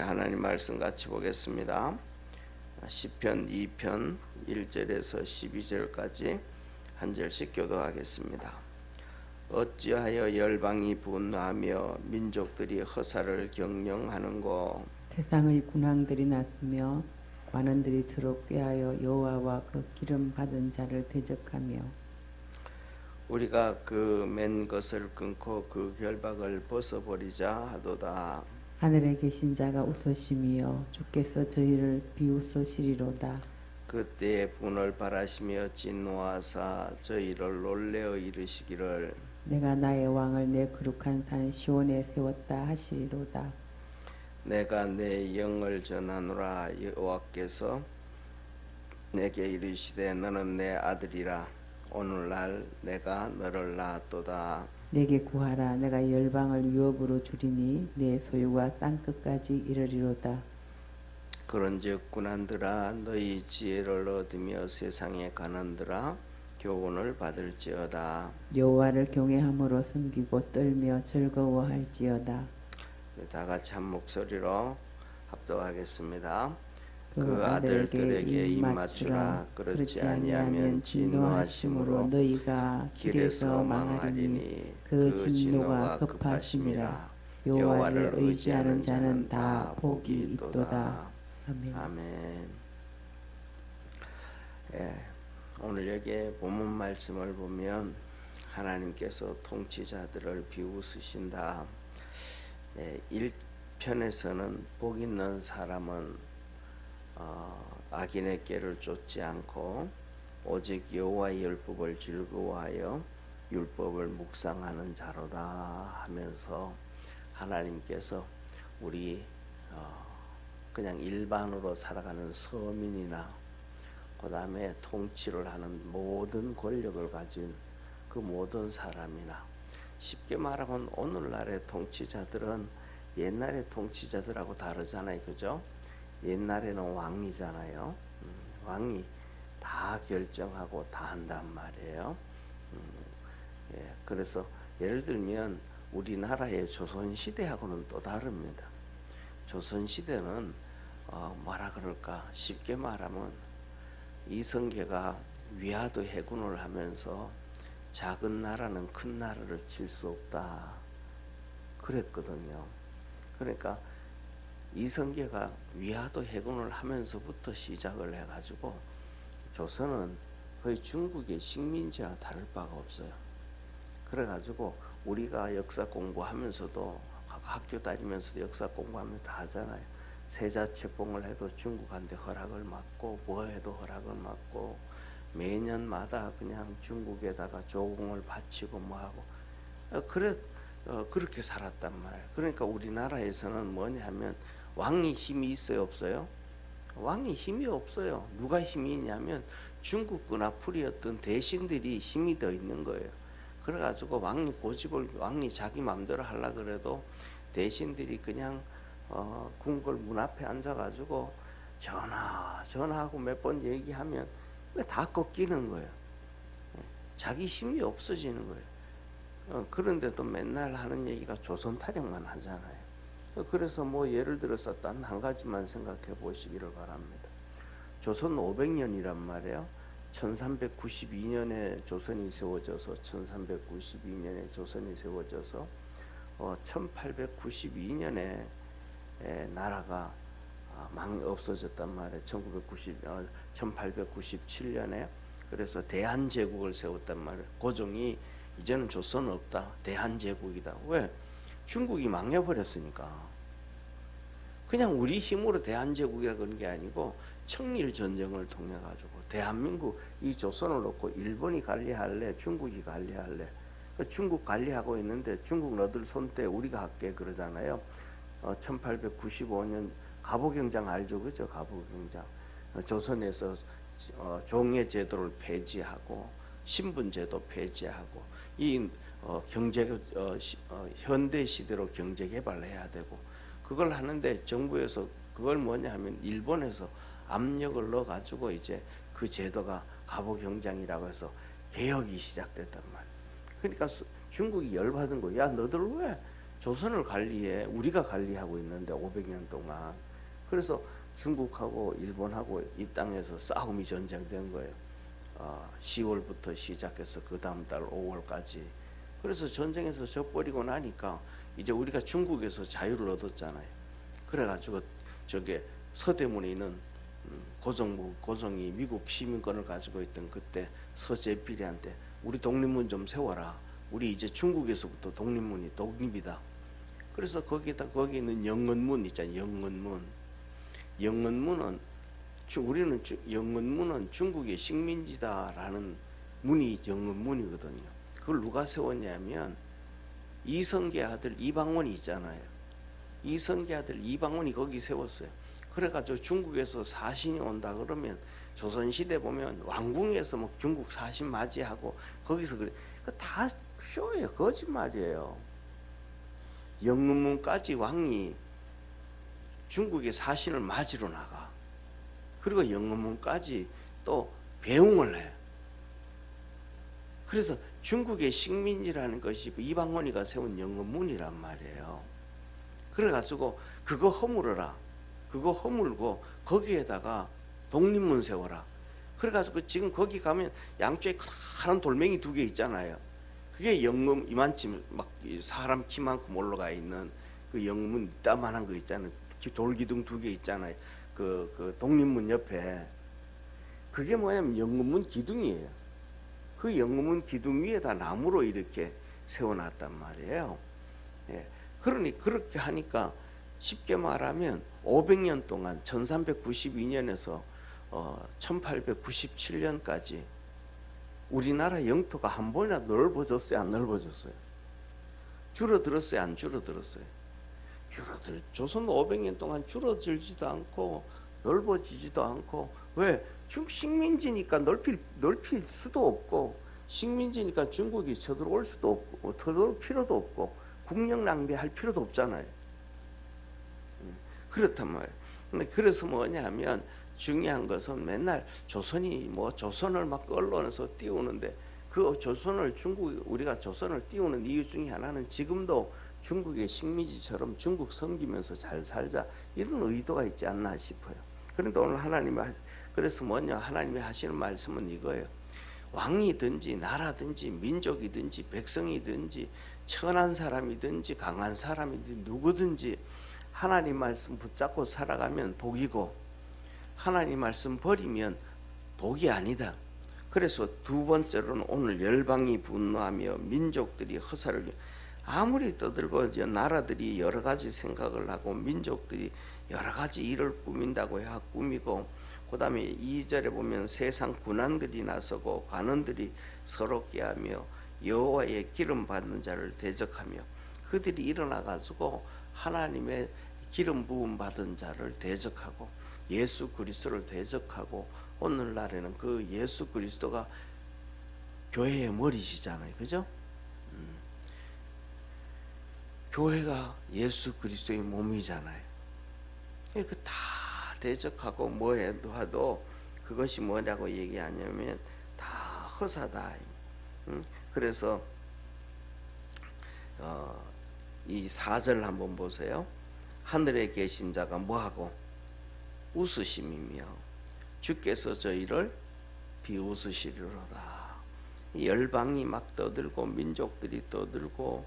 하나님 말씀 같이 보겠습니다. 시편 2편 1절에서 12절까지 한 절씩 교도하겠습니다. 어찌하여 열방이 분노하며 민족들이 허사를 경영하는고. 세상의 군왕들이 났으며 관원들이 서로 꾀하여 여호와와 그 기름 받은 자를 대적하며. 우리가 그 맨 것을 끊고 그 결박을 벗어버리자 하도다. 하늘에 계신 자가 웃으심이여 주께서 저희를 비웃으시리로다. 그때에 분을 바라시며 진노하사 저희를 놀래어 이르시기를 내가 나의 왕을 내 거룩한 산 시온에 세웠다 하시리로다. 내가 내 영을 전하노라. 여호와께서 내게 이르시되 너는 내 아들이라. 오늘날 내가 너를 낳았도다. 내게 구하라. 내가 열방을 유업으로 주리니 내 소유가 땅끝까지 이르리로다. 그런즉 군한들아 너희 지혜를 얻으며 세상의 가난들아 교훈을 받을지어다. 여호와를 경외함으로 섬기고 떨며 즐거워할지어다. 다 같이 한 목소리로 합독하겠습니다. 그 아들들에게 입 맞추라. 그렇지 아니하면 진노하심으로 너희가 길에서 망하리니 그 진노가 급하심이라. 여호와를 의지하는 자는 다 복이 있도다. 아멘. 아멘. 오늘 여기 본문 말씀을 보면 하나님께서 통치자들을 비웃으신다. 1편에서는 복 있는 사람은 악인의 길을 쫓지 않고 오직 여호와의 율법을 즐거워하여 율법을 묵상하는 자로다 하면서 하나님께서 우리 그냥 일반으로 살아가는 서민이나 그 다음에 통치를 하는 모든 권력을 가진 그 모든 사람이나, 쉽게 말하면 오늘날의 통치자들은 옛날의 통치자들하고 다르잖아요. 그죠? 옛날에는 왕이잖아요. 왕이 다 결정하고 다 한단 말이에요. 그래서 예를 들면 우리나라의 조선시대하고는 또 다릅니다. 조선시대는 뭐라 그럴까, 쉽게 말하면 이성계가 위화도 해군을 하면서 작은 나라는 큰 나라를 칠 수 없다 그랬거든요. 그러니까 이성계가 위화도 해군을 하면서부터 시작을 해가지고 조선은 거의 중국의 식민지와 다를 바가 없어요. 그래가지고 우리가 역사 공부하면서도 학교 다니면서도 역사 공부하면 다 하잖아요. 세자책봉을 해도 중국한테 허락을 받고 뭐 해도 허락을 받고 매년마다 그냥 중국에다가 조공을 바치고 뭐하고 그렇게 살았단 말이에요. 그러니까 우리나라에서는 뭐냐면 왕이 힘이 있어요, 없어요? 왕이 힘이 없어요. 누가 힘이 있냐면 중국 끈앞풀이었던 대신들이 힘이 더 있는 거예요. 그래가지고 왕이 자기 마음대로 하려 그래도 대신들이 그냥 궁궐 문 앞에 앉아가지고 전화하고 몇 번 얘기하면 다 꺾이는 거예요. 자기 힘이 없어지는 거예요. 그런데도 맨날 하는 얘기가 조선 타령만 하잖아요. 그래서 뭐 예를 들어서 단 한 가지만 생각해 보시기를 바랍니다. 조선 500년이란 말이에요. 1392년에 조선이 세워져서 1892년에 나라가 없어졌단 말이에요. 1897년에 그래서 대한제국을 세웠단 말이에요. 고종이 이제는 조선은 없다, 대한제국이다. 왜? 중국이 망해버렸으니까. 그냥 우리 힘으로 대한제국이라 그런 게 아니고 청일전쟁을 통해 가지고 대한민국 이 조선을 놓고 일본이 관리할래, 중국이 관리할래. 중국 관리하고 있는데 중국 너들 손때 우리가 할게 그러잖아요. 1895년 갑오경장 알죠? 그죠? 갑오경장. 조선에서 종예제도를 폐지하고 신분제도 폐지하고 이 현대 시대로 경제 개발을 해야 되고 그걸 하는데 정부에서 그걸 뭐냐 하면 일본에서 압력을 넣어 가지고 이제 그 제도가 갑오경장이라고 해서 개혁이 시작됐단 말이에요. 그러니까 중국이 열받은 거야. 야, 너들 왜 조선을 관리해 우리가 관리하고 있는데 500년 동안. 그래서 중국하고 일본하고 이 땅에서 싸움이 전쟁된 거예요. 10월부터 시작해서 그 다음 달 5월까지. 그래서 전쟁에서 져버리고 나니까 이제 우리가 중국에서 자유를 얻었잖아요. 그래가지고 저게 서대문에 있는 고종이 미국 시민권을 가지고 있던 그때 서재필이한테 우리 독립문 좀 세워라. 우리 이제 중국에서부터 독립문이 독립이다. 그래서 거기 있는 영언문 있잖아요. 영언문은 우리는 영언문은 중국의 식민지다라는 문이 영언문이거든요. 그걸 누가 세웠냐면 이성계 아들 이방원이 있잖아요. 이성계 아들 이방원이 거기 세웠어요. 그래가지고 중국에서 사신이 온다 그러면 조선시대 보면 왕궁에서 뭐 중국 사신 맞이하고 거기서 그래. 다 쇼예요. 거짓말이에요. 영문문까지 왕이 중국의 사신을 맞으러 나가. 그리고 영문문까지 또 배웅을 해. 그래서 중국의 식민지라는 것이 이방원이가 세운 영문문이란 말이에요. 그래가지고 그거 허물어라. 그거 허물고 거기에다가 독립문 세워라. 그래가지고 지금 거기 가면 양쪽에 큰 돌멩이 2개 있잖아요. 그게 영문 이만큼 막 사람 키만큼 올라가 있는 그 영문 이따만한 거 있잖아요. 돌기둥 2개 있잖아요. 그 독립문 옆에. 그게 뭐냐면 영문문 기둥이에요. 그 영문문 기둥 위에다 나무로 이렇게 세워놨단 말이에요. 예. 그러니 그렇게 하니까 쉽게 말하면 500년 동안 1392년에서 1897년까지 우리나라 영토가 한 번이나 넓어졌어요, 안 넓어졌어요? 줄어들었어요, 안 줄어들었어요? 조선도 500년 동안 줄어들지도 않고 넓어지지도 않고. 왜? 식민지니까 넓힐 수도 없고, 식민지니까 중국이 쳐들어올 수도 없고, 쳐들어올 필요도 없고, 국력 낭비할 필요도 없잖아요. 그렇단 말이에요. 근데 그래서 뭐냐면 중요한 것은 맨날 조선이 조선을 막 언론에서 띄우는데 그 조선을 우리가 조선을 띄우는 이유 중에 하나는 지금도 중국의 식민지처럼 중국 섬기면서 잘 살자 이런 의도가 있지 않나 싶어요. 그런데 오늘 그래서 하나님이 하시는 말씀은 이거예요. 왕이든지 나라든지 민족이든지 백성이든지 천한 사람이든지 강한 사람이든지 누구든지 하나님 말씀 붙잡고 살아가면 복이고 하나님 말씀 버리면 복이 아니다. 그래서 2번째로는 오늘 열방이 분노하며 민족들이 허사를 아무리 떠들고 나라들이 여러 가지 생각을 하고 민족들이 여러 가지 일을 꾸민다고 해야 꾸미고, 그 다음에 2절에 보면 세상 군왕들이 나서고 관원들이 서럽게 하며 여호와의 기름 받는 자를 대적하며, 그들이 일어나 가지고 하나님의 기름 부음 받은 자를 대적하고 예수 그리스도를 대적하고, 오늘날에는 그 예수 그리스도가 교회의 머리시잖아요. 그죠? 교회가 예수 그리스도의 몸이잖아요. 그 다 대적하고 뭐 해도 그것이 뭐냐고 얘기하냐면 다 허사다. 그래서 이 4절 한번 보세요. 하늘에 계신 자가 뭐하고 웃으심이며 주께서 저희를 비웃으시리로다. 열방이 막 떠들고 민족들이 떠들고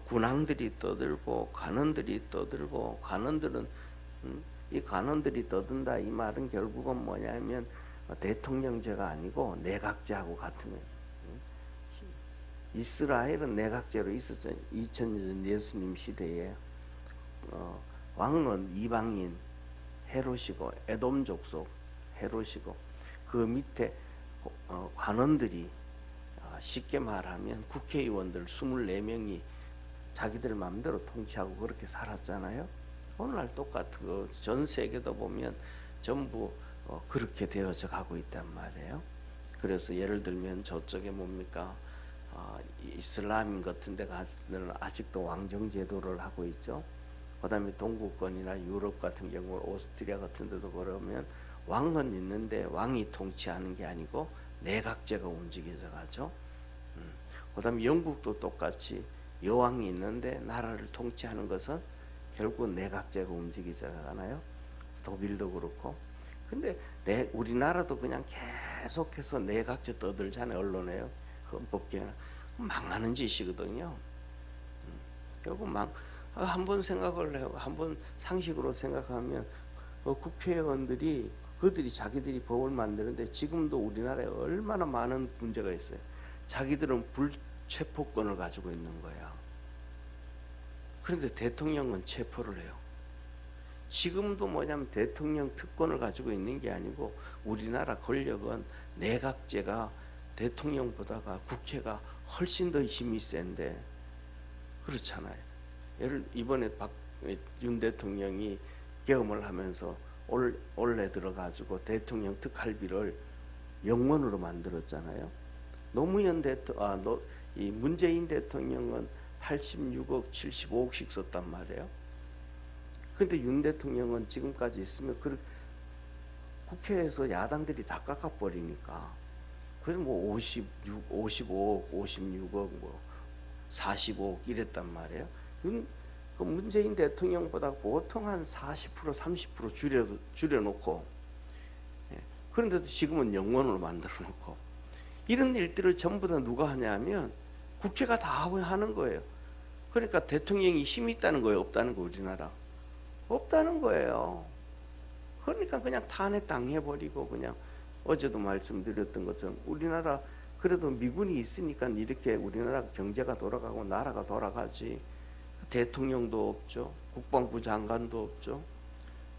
군왕들이 떠들고 관원들이 떠들고, 관원들은 이 관원들이 떠든다 이 말은 결국은 뭐냐면 대통령제가 아니고 내각제하고 같은 거예요. 이스라엘은 내각제로 있었죠. 2000년 예수님 시대에 왕은 이방인 헤롯이고 에돔 족속 헤롯이고, 그 밑에 관원들이 쉽게 말하면 국회의원들 24명이 자기들 마음대로 통치하고 그렇게 살았잖아요. 오늘날 똑같은 전 세계도 보면 전부 그렇게 되어져 가고 있단 말이에요. 그래서 예를 들면 저쪽에 뭡니까 이슬람 같은 데 가면 아직도 왕정 제도를 하고 있죠. 그 다음에 동구권이나 유럽 같은 경우 오스트리아 같은 데도 그러면 왕은 있는데 왕이 통치하는 게 아니고 내각제가 움직여져 가죠. 그 다음에 영국도 똑같이 여왕이 있는데 나라를 통치하는 것은 결국 내각제가 움직이잖아요. 독일도 그렇고. 근데 우리나라도 그냥 계속해서 내각제 떠들잖아요. 언론에요. 헌법기관 망하는 짓이거든요. 결국 한번 생각을 해요. 한번 상식으로 생각하면 국회의원들이 그들이 자기들이 법을 만드는데 지금도 우리나라에 얼마나 많은 문제가 있어요. 자기들은 불체포권을 가지고 있는 거야. 그런데 대통령은 체포를 해요. 지금도 뭐냐면 대통령 특권을 가지고 있는 게 아니고 우리나라 권력은 내각제가 대통령보다가 국회가 훨씬 더 힘이 센데 그렇잖아요. 이번에 윤 대통령이 계엄을 하면서 올해 들어가지고 대통령 특활비를 영원으로 만들었잖아요. 이 문재인 대통령은 86억, 75억씩 썼단 말이에요. 그런데 윤 대통령은 지금까지 있으면 국회에서 야당들이 다 깎아버리니까 그래서 뭐 55억, 56억, 뭐 45억 이랬단 말이에요. 그 문재인 대통령보다 보통 한 40%, 30% 줄여놓고, 그런데도 지금은 영원으로 만들어놓고 이런 일들을 전부 다 누가 하냐면 국회가 다 하는 거예요. 그러니까 대통령이 힘이 있다는 거예요, 없다는 거? 우리나라 없다는 거예요. 그러니까 그냥 탄핵 당해버리고 그냥 어제도 말씀드렸던 것처럼 우리나라 그래도 미군이 있으니까 이렇게 우리나라 경제가 돌아가고 나라가 돌아가지. 대통령도 없죠. 국방부 장관도 없죠.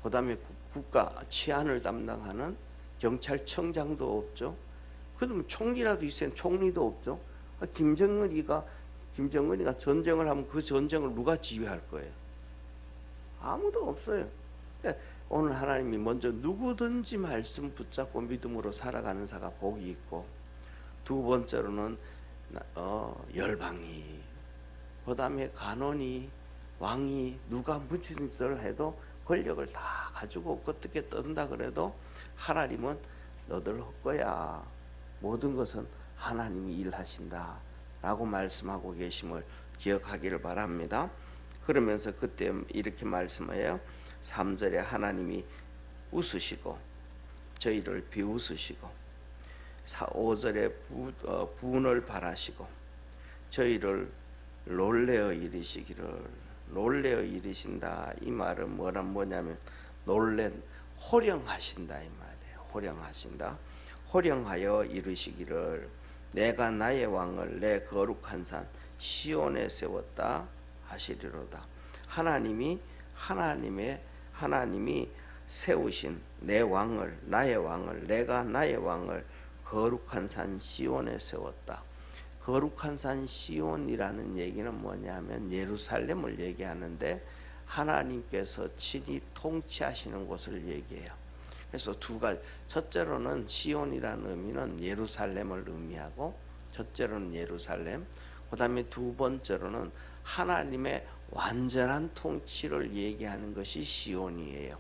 그 다음에 국가 치안을 담당하는 경찰청장도 없죠. 그러면 총리라도 있어야 총리도 없죠. 김정은이가 전쟁을 하면 그 전쟁을 누가 지휘할 거예요? 아무도 없어요. 오늘 하나님이 먼저 누구든지 말씀 붙잡고 믿음으로 살아가는 자가 복이 있고, 두 번째로는 열방이, 그 다음에 간원이, 왕이 누가 무슨 짓을 해도 권력을 다 가지고 어떻게 뜬다 그래도 하나님은 너들 할 거야. 모든 것은 하나님이 일하신다 라고 말씀하고 계심을 기억하기를 바랍니다. 그러면서 그때 이렇게 말씀해요. 3절에 하나님이 웃으시고 저희를 비웃으시고 5절에 분을 바라시고 저희를 놀래어 이르신다. 이 말은 뭐냐면 호령하신다 이 말이에요. 호령하신다. 호령하여 이르시기를 내가 나의 왕을 내 거룩한 산 시온에 세웠다 하시리로다. 하나님이 세우신 내 왕을, 나의 왕을, 내가 나의 왕을 거룩한 산 시온에 세웠다. 거룩한 산 시온이라는 얘기는 뭐냐면 예루살렘을 얘기하는데 하나님께서 친히 통치하시는 곳을 얘기해요. 그래서 두 가지, 첫째로는 시온이라는 의미는 예루살렘을 의미하고, 첫째로는 예루살렘, 그 다음에 두 번째로는 하나님의 완전한 통치를 얘기하는 것이 시온이에요.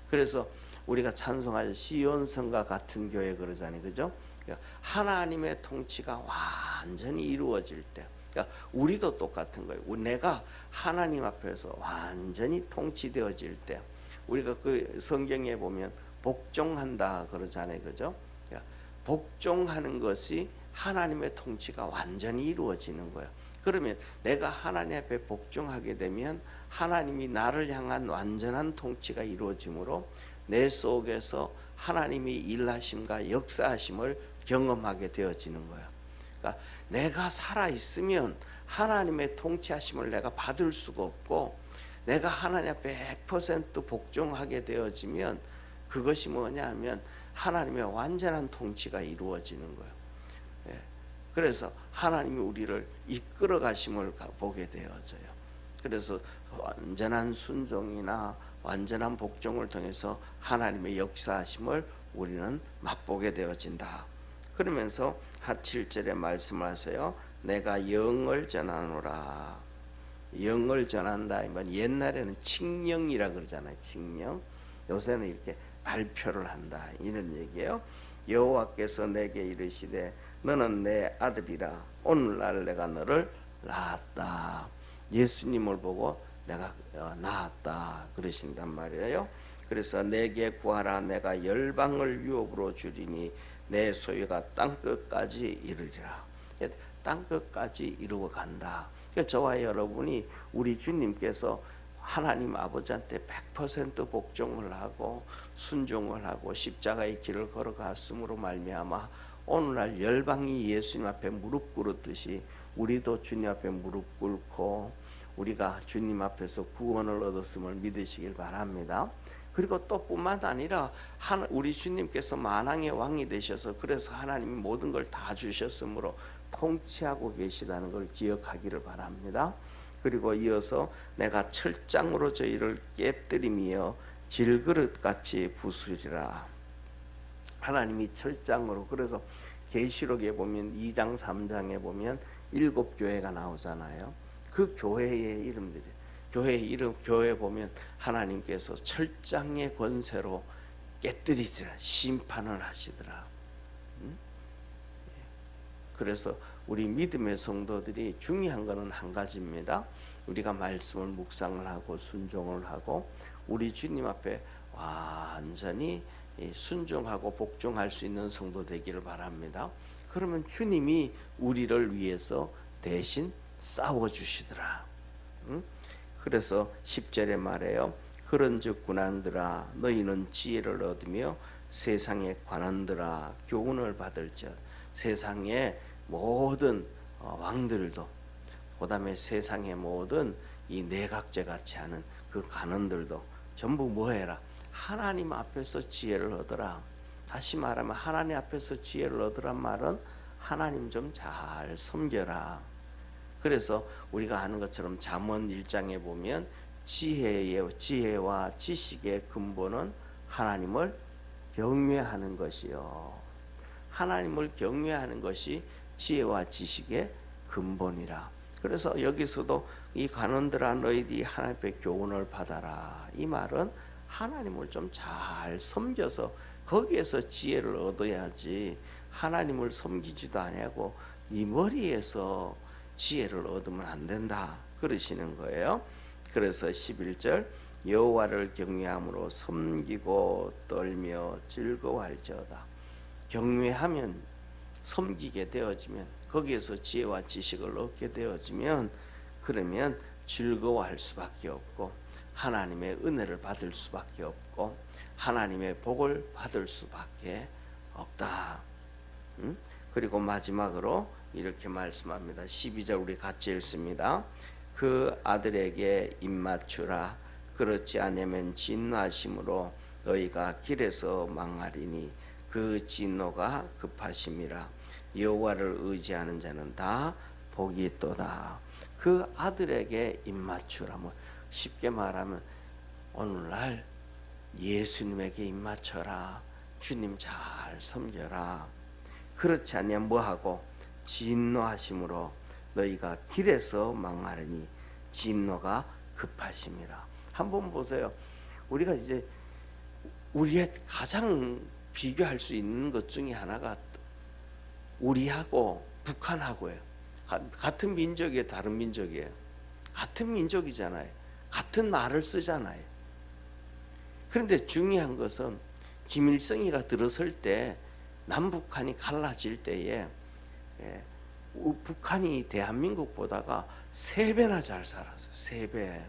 그래서 우리가 찬송할 시온성과 같은 교회 그러잖아요, 그죠? 그러니까 하나님의 통치가 완전히 이루어질 때, 그러니까 우리도 똑같은 거예요. 내가 하나님 앞에서 완전히 통치되어질 때, 우리가 그 성경에 보면 복종한다 그러잖아요, 그죠? 그러니까 복종하는 것이 하나님의 통치가 완전히 이루어지는 거예요. 그러면 내가 하나님 앞에 복종하게 되면 하나님이 나를 향한 완전한 통치가 이루어지므로 내 속에서 하나님이 일하심과 역사하심을 경험하게 되어지는 거예요. 그러니까 내가 살아있으면 하나님의 통치하심을 내가 받을 수가 없고, 내가 하나님 앞에 100% 복종하게 되어지면 그것이 뭐냐 하면 하나님의 완전한 통치가 이루어지는 거예요. 그래서 하나님이 우리를 이끌어 가심을 보게 되어져요. 그래서 완전한 순종이나 완전한 복종을 통해서 하나님의 역사하심을 우리는 맛보게 되어진다. 그러면서 7절에 말씀하세요. 내가 영을 전하노라. 영을 전한다. 옛날에는 칙령이라 그러잖아요. 칙령. 요새는 이렇게 발표를 한다. 이런 얘기예요. 여호와께서 내게 이르시되 너는 내 아들이라 오늘날 내가 너를 나았다. 예수님을 보고 내가 나았다 그러신단 말이에요. 그래서 내게 구하라. 내가 열방을 유업으로 주리니 내 소유가 땅끝까지 이르리라. 땅끝까지 이루어 간다. 그러니까 저와 여러분이 우리 주님께서 하나님 아버지한테 100% 복종을 하고 순종을 하고 십자가의 길을 걸어갔음으로 말미암아 오늘날 열방이 예수님 앞에 무릎 꿇었듯이 우리도 주님 앞에 무릎 꿇고 우리가 주님 앞에서 구원을 얻었음을 믿으시길 바랍니다. 그리고 또 뿐만 아니라 우리 주님께서 만왕의 왕이 되셔서 그래서 하나님이 모든 걸 다 주셨으므로 통치하고 계시다는 걸 기억하기를 바랍니다. 그리고 이어서 내가 철장으로 저희를 깨뜨리며 질그릇같이 부수리라. 하나님이 철장으로, 그래서 계시록에 보면 2장 3장에 보면 7교회가 나오잖아요. 그 교회의 이름들이, 교회의 이름, 교회 보면 하나님께서 철장의 권세로 깨뜨리시라, 심판을 하시더라. 그래서 우리 믿음의 성도들이 중요한 것은 한 가지입니다. 우리가 말씀을 묵상을 하고 순종을 하고 우리 주님 앞에 완전히 순종하고 복종할 수 있는 성도 되기를 바랍니다. 그러면 주님이 우리를 위해서 대신 싸워주시더라. 그래서 10절에 말해요. 그런즉 군한들아 너희는 지혜를 얻으며 세상의 관원들아 교훈을 받을지어다. 세상의 모든 왕들도, 그 다음에 세상의 모든 이 내각제 같이 하는 그 관원들도 전부 뭐해라? 하나님 앞에서 지혜를 얻어라. 다시 말하면 하나님 앞에서 지혜를 얻으란 말은 하나님 좀 잘 섬겨라. 그래서 우리가 아는 것처럼 잠언 1장에 보면 지혜와 지식의 근본은 하나님을 경외하는 것이요. 하나님을 경외하는 것이 지혜와 지식의 근본이라. 그래서 여기서도 이 관원들아 너희들이 하나님 앞에 교훈을 받아라. 이 말은 하나님을 좀 잘 섬겨서 거기에서 지혜를 얻어야지 하나님을 섬기지도 아니하고 네 머리에서 지혜를 얻으면 안 된다 그러시는 거예요. 그래서 11절 여호와를 경외함으로 섬기고 떨며 즐거워할지어다. 경외하면 섬기게 되어지면 거기에서 지혜와 지식을 얻게 되어지면 그러면 즐거워할 수밖에 없고 하나님의 은혜를 받을 수밖에 없고 하나님의 복을 받을 수밖에 없다. 그리고 마지막으로 이렇게 말씀합니다. 12절 우리 같이 읽습니다. 그 아들에게 입맞추라. 그렇지 않으면 진노하심으로 너희가 길에서 망하리니 그 진노가 급하심이라. 여호와를 의지하는 자는 다 복이 있도다. 그 아들에게 입맞추라. 뭐 쉽게 말하면 오늘날 예수님에게 입맞춰라. 주님 잘 섬겨라. 그렇지 않으면 뭐하고? 진노하심으로 너희가 길에서 망하리니 진노가 급하심이라. 한번 보세요. 우리가 이제 우리의 가장 비교할 수 있는 것 중에 하나가 우리하고 북한하고예요. 같은 민족이에요, 다른 민족이에요. 같은 민족이잖아요. 같은 말을 쓰잖아요. 그런데 중요한 것은 김일성이가 들어설 때 남북한이 갈라질 때에 북한이 대한민국보다가 3배나 잘 살았어요. 3배.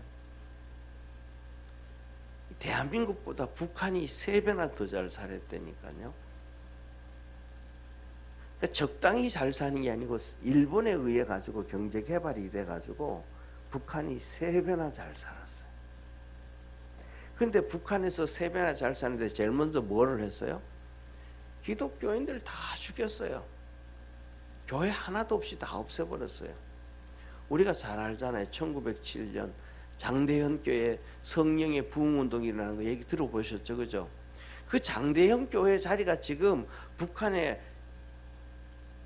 대한민국보다 북한이 3배나 더 잘 살았다니까요. 그러니까 적당히 잘 사는 게 아니고 일본에 의해 가지고 경제 개발이 돼 가지고 북한이 3배나 잘 살았어요. 그런데 북한에서 3배나 잘 사는데 제일 먼저 뭐를 했어요? 기독교인들 다 죽였어요. 교회 하나도 없이 다 없애버렸어요. 우리가 잘 알잖아요. 1907년 장대현 교회 성령의 부흥운동이 일어나는 거 얘기 들어보셨죠? 그죠? 그 장대현 교회 자리가 지금 북한의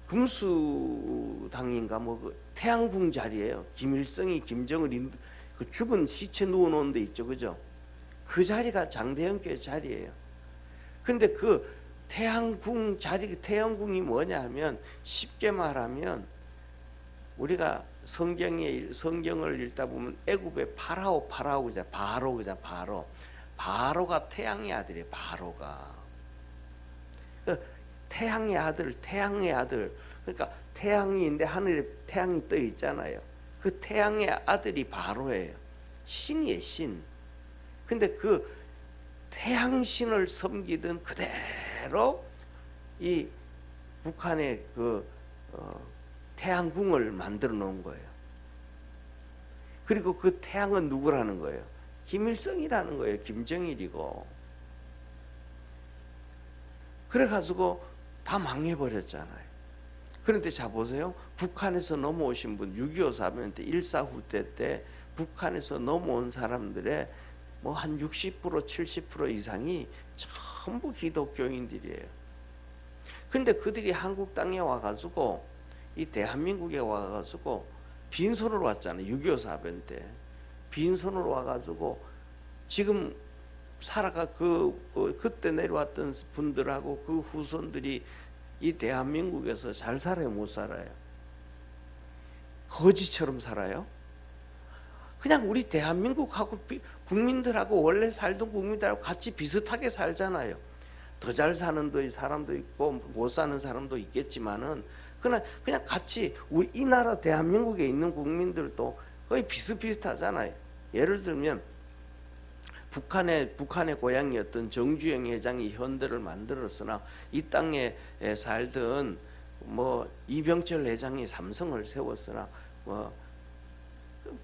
금수당인가 그 태양궁 자리예요. 김일성이 김정은이 그 죽은 시체 누워놓은 데 있죠. 그죠? 그 자리가 장대현 교회 자리예요. 근데 그 태양궁 자리, 태양궁이 뭐냐 하면 쉽게 말하면 우리가 성경을 읽다 보면 애굽의 파라오 그자 바로가 태양의 아들이에요. 바로가 태양의 아들. 그러니까 태양이 있는데 하늘에 태양이 떠 있잖아요. 그 태양의 아들이 바로예요. 신이에요, 신. 근데 그 태양신을 섬기던 그대로 이 북한의 태양궁을 만들어 놓은 거예요. 그리고 그 태양은 누구라는 거예요? 김일성이라는 거예요. 김정일이고. 그래가지고 다 망해버렸잖아요. 그런데 자 보세요. 북한에서 넘어오신 분 6.25 사변 때 1.4 후퇴 때 북한에서 넘어온 사람들의 뭐 한 60% 70% 이상이 전부 기독교인들이에요. 근데 그들이 한국 땅에 와가지고 이 대한민국에 와가지고 빈손으로 왔잖아요. 6.25 사변 때 빈손으로 와가지고 지금 살아가 그때 내려왔던 분들하고 그 후손들이 이 대한민국에서 잘 살아요, 못 살아요? 거지처럼 살아요? 그냥 우리 대한민국하고 국민들하고 원래 살던 국민들하고 같이 비슷하게 살잖아요. 더 잘 사는 사람도 있고 못 사는 사람도 있겠지만은 그냥 같이 우리 이 나라 대한민국에 있는 국민들도 거의 비슷비슷하잖아요. 예를 들면 북한의 고향이었던 정주영 회장이 현대를 만들었으나 이 땅에 살던 뭐 이병철 회장이 삼성을 세웠으나 뭐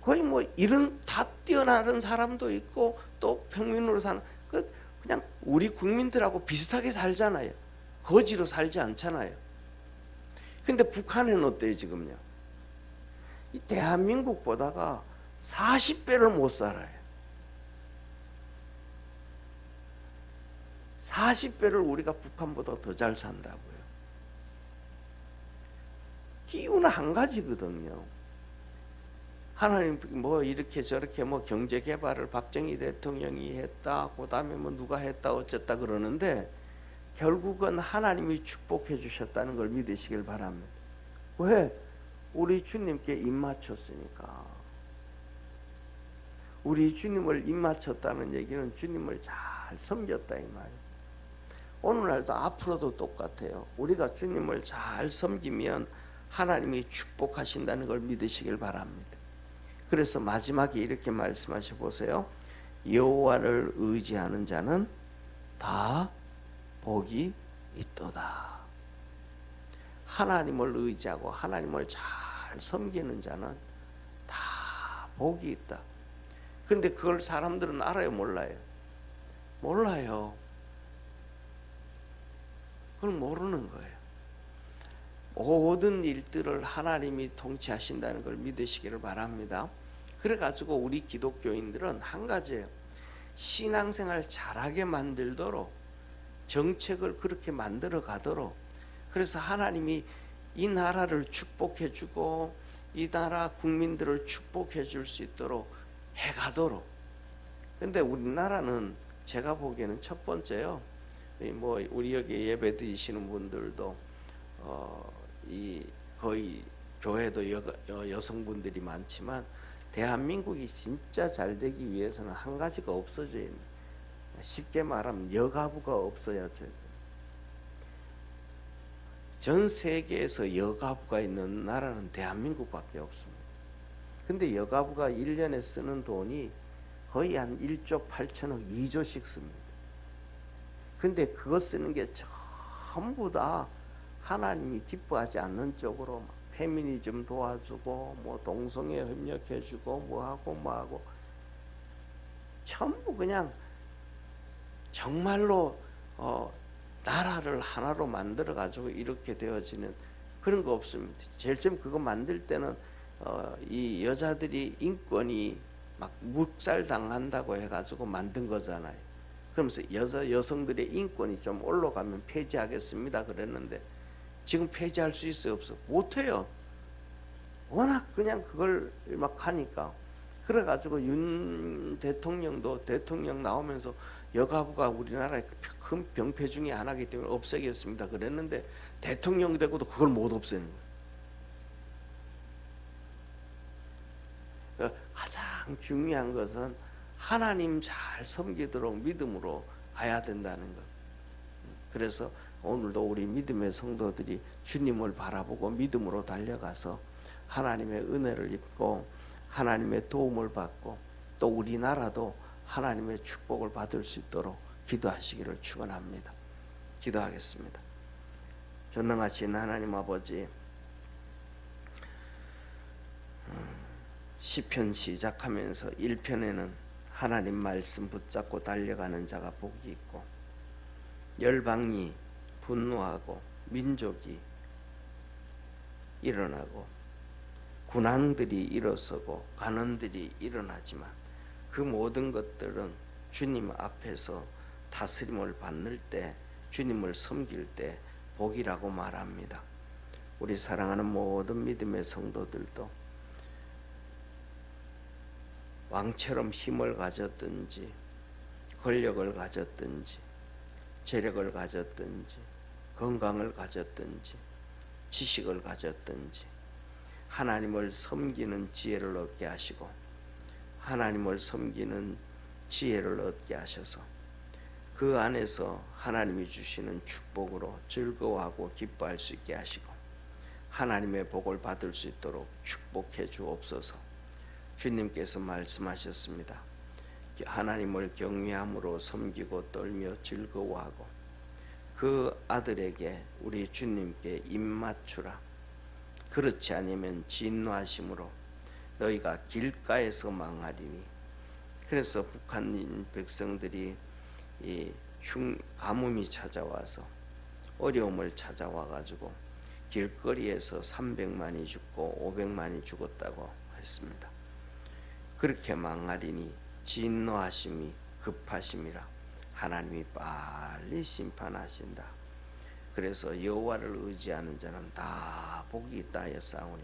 거의 뭐 이런 다 뛰어나는 사람도 있고 또 평민으로 사는 그냥 우리 국민들하고 비슷하게 살잖아요. 거지로 살지 않잖아요. 근데 북한은 어때요 지금요? 이 대한민국보다가 40배를 못 살아요. 40배를 우리가 북한보다 더 잘 산다고요. 이유는 한 가지거든요. 하나님 뭐 이렇게 저렇게 뭐 경제 개발을 박정희 대통령이 했다, 그다음에 뭐 누가 했다 어쨌다 그러는데 결국은 하나님이 축복해 주셨다는 걸 믿으시길 바랍니다. 왜? 우리 주님께 입 맞췄으니까. 우리 주님을 입 맞췄다는 얘기는 주님을 잘 섬겼다 이 말이에요. 오늘날도 앞으로도 똑같아요. 우리가 주님을 잘 섬기면 하나님이 축복하신다는 걸 믿으시길 바랍니다. 그래서 마지막에 이렇게 말씀하셔 보세요. 여호와를 의지하는 자는 다 복이 있도다. 하나님을 의지하고 하나님을 잘 섬기는 자는 다 복이 있다. 그런데 그걸 사람들은 알아요, 몰라요? 몰라요. 그걸 모르는 거예요. 모든 일들을 하나님이 통치하신다는 걸 믿으시기를 바랍니다. 그래가지고 우리 기독교인들은 한 가지예요. 신앙생활 잘하게 만들도록 정책을 그렇게 만들어 가도록, 그래서 하나님이 이 나라를 축복해 주고 이 나라 국민들을 축복해 줄 수 있도록 해가도록. 근데 우리나라는 제가 보기에는 첫 번째요, 뭐 우리 여기 예배 드리시는 분들도 이 거의 교회도 여성분들이 많지만 대한민국이 진짜 잘 되기 위해서는 한 가지가 없어져야 합니다. 쉽게 말하면 여가부가 없어야죠. 전 세계에서 여가부가 있는 나라는 대한민국밖에 없습니다. 근데 여가부가 1년에 쓰는 돈이 거의 한 1조 8천억 2조씩 씁니다. 근데 그거 쓰는 게 전부 다 하나님이 기뻐하지 않는 쪽으로 페미니즘 도와주고 뭐 동성애 협력해주고 뭐하고 전부 그냥 정말로 나라를 하나로 만들어 가지고 이렇게 되어지는 그런 거 없습니다. 제일 처음 그거 만들 때는 이 여자들이 인권이 막 묵살 당한다고 해가지고 만든 거잖아요. 그러면서 여성들의 인권이 좀 올라가면 폐지하겠습니다 그랬는데 지금 폐지할 수 있어요, 없어? 못해요. 워낙 그냥 그걸 막 하니까. 그래가지고 윤 대통령도 대통령 나오면서 여가부가 우리나라의 큰 병폐 중에 하나이기 때문에 없애겠습니다 그랬는데 대통령 되고도 그걸 못 없애는 거예요. 가장 중요한 것은 하나님 잘 섬기도록 믿음으로 가야 된다는 것. 그래서 오늘도 우리 믿음의 성도들이 주님을 바라보고 믿음으로 달려가서 하나님의 은혜를 입고 하나님의 도움을 받고 또 우리나라도 하나님의 축복을 받을 수 있도록 기도하시기를 축원합니다. 기도하겠습니다. 전능하신 하나님 아버지, 시편 시작하면서 1편에는 하나님 말씀 붙잡고 달려가는 자가 복이 있고 열방이 분노하고 민족이 일어나고 군왕들이 일어서고 관원들이 일어나지만 그 모든 것들은 주님 앞에서 다스림을 받을 때, 주님을 섬길 때 복이라고 말합니다. 우리 사랑하는 모든 믿음의 성도들도 왕처럼 힘을 가졌든지 권력을 가졌든지 재력을 가졌든지 건강을 가졌든지 지식을 가졌든지 하나님을 섬기는 지혜를 얻게 하시고 하나님을 섬기는 지혜를 얻게 하셔서 그 안에서 하나님이 주시는 축복으로 즐거워하고 기뻐할 수 있게 하시고 하나님의 복을 받을 수 있도록 축복해 주옵소서. 주님께서 말씀하셨습니다. 하나님을 경외함으로 섬기고 떨며 즐거워하고 그 아들에게 우리 주님께 입맞추라. 그렇지 않으면 진노하심으로 너희가 길가에서 망하리니. 그래서 북한 백성들이 이 가뭄이 찾아와서 어려움을 찾아와 가지고 길거리에서 300만이 죽고 500만이 죽었다고 했습니다. 그렇게 망하리니 진노하심이 급하심이라. 하나님이 빨리 심판하신다. 그래서 여호와를 의지하는 자는 다 복이 있다 하였사오니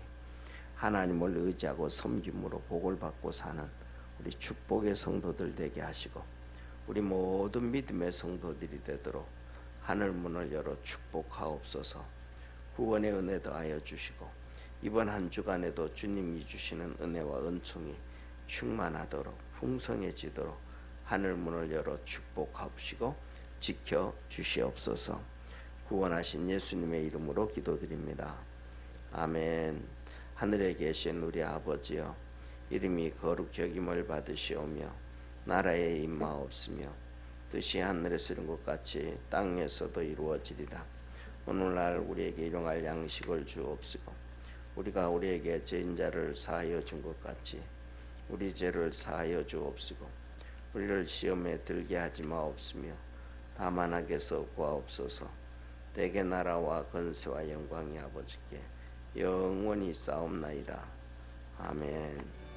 하나님을 의지하고 섬김으로 복을 받고 사는 우리 축복의 성도들 되게 하시고 우리 모든 믿음의 성도들이 되도록 하늘 문을 열어 축복하옵소서. 구원의 은혜 더하여 주시고 이번 한 주간에도 주님이 주시는 은혜와 은총이 충만하도록 풍성해지도록 하늘 문을 열어 축복하옵시고 지켜 주시옵소서. 구원하신 예수님의 이름으로 기도드립니다. 아멘. 하늘에 계신 우리 아버지여, 이름이 거룩히 여김을 받으시오며 나라에 임하옵시며 뜻이 하늘에서 이룬 것 같이 땅에서도 이루어지리다. 오늘날 우리에게 일용할 양식을 주옵시고 우리가 우리에게 죄인 자를 사하여 준 것 같이 우리 죄를 사하여 주옵시고 우리를 시험에 들게 하지 마옵시며 다만 악에서 구하옵소서. 대개 나라와 권세와 영광이 아버지께 영원히 싸움나이다. 아멘.